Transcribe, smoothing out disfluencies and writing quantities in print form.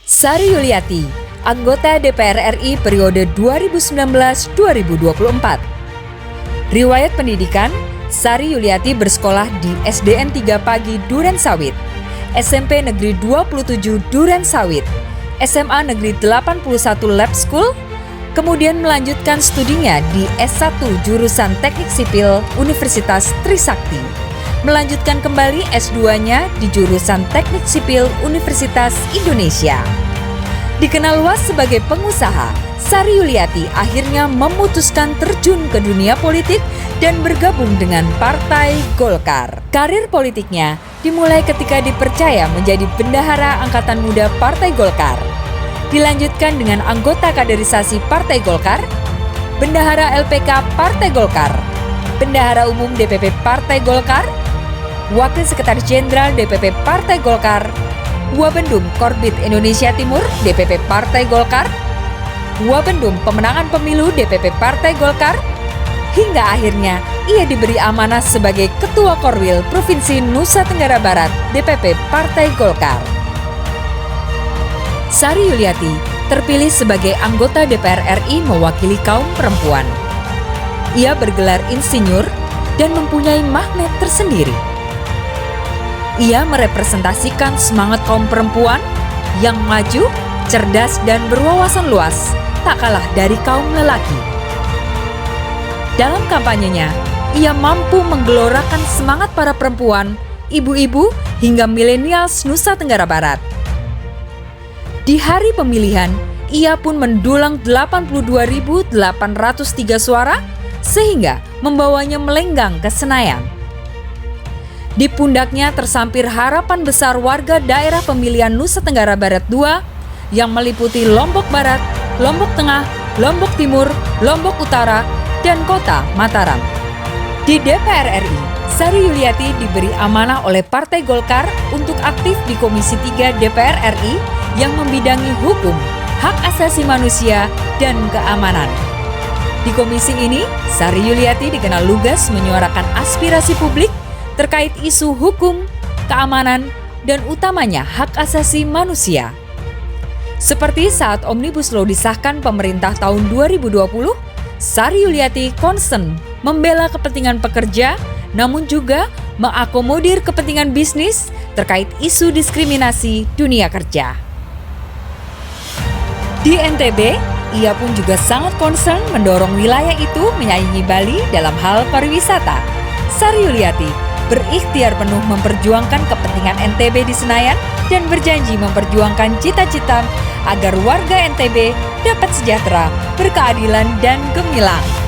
Sari Yuliati, anggota DPR RI periode 2019-2024. Riwayat pendidikan, Sari Yuliati bersekolah di SDN 3 Pagi Duren Sawit, SMP Negeri 27 Duren Sawit, SMA Negeri 81 Lab School, kemudian melanjutkan studinya di S1 jurusan Teknik Sipil Universitas Trisakti. Melanjutkan kembali S2-nya di jurusan Teknik Sipil Universitas Indonesia. Dikenal luas sebagai pengusaha, Sari Yuliati akhirnya memutuskan terjun ke dunia politik dan bergabung dengan Partai Golkar. Karir politiknya dimulai ketika dipercaya menjadi bendahara Angkatan Muda Partai Golkar. Dilanjutkan dengan anggota kaderisasi Partai Golkar, bendahara LPK Partai Golkar, bendahara umum DPP Partai Golkar, Wakil Sekretaris Jenderal DPP Partai Golkar, Wabendum Korbit Indonesia Timur DPP Partai Golkar, Wabendum Pemenangan Pemilu DPP Partai Golkar, hingga akhirnya ia diberi amanah sebagai Ketua Korwil Provinsi Nusa Tenggara Barat DPP Partai Golkar. Sari Yuliati terpilih sebagai anggota DPR RI mewakili kaum perempuan. Ia bergelar insinyur dan mempunyai magnet tersendiri. Ia merepresentasikan semangat kaum perempuan yang maju, cerdas, dan berwawasan luas, tak kalah dari kaum lelaki. Dalam kampanyenya, ia mampu menggelorakan semangat para perempuan, ibu-ibu, hingga milenials Nusa Tenggara Barat. Di hari pemilihan, ia pun mendulang 82.803 suara, sehingga membawanya melenggang ke Senayan. Di pundaknya tersampir harapan besar warga daerah pemilihan Nusa Tenggara Barat II yang meliputi Lombok Barat, Lombok Tengah, Lombok Timur, Lombok Utara, dan Kota Mataram. Di DPR RI, Sari Yuliati diberi amanah oleh Partai Golkar untuk aktif di Komisi 3 DPR RI yang membidangi hukum, hak asasi manusia, dan keamanan. Di komisi ini, Sari Yuliati dikenal lugas menyuarakan aspirasi publik terkait isu hukum, keamanan, dan utamanya hak asasi manusia. Seperti saat Omnibus Law disahkan pemerintah tahun 2020, Sari Yuliati concern membela kepentingan pekerja, namun juga mengakomodir kepentingan bisnis terkait isu diskriminasi dunia kerja. Di NTB, ia pun juga sangat concern mendorong wilayah itu menyaingi Bali dalam hal pariwisata. Sari Yuliati berikhtiar penuh memperjuangkan kepentingan NTB di Senayan dan berjanji memperjuangkan cita-cita agar warga NTB dapat sejahtera, berkeadilan, dan gemilang.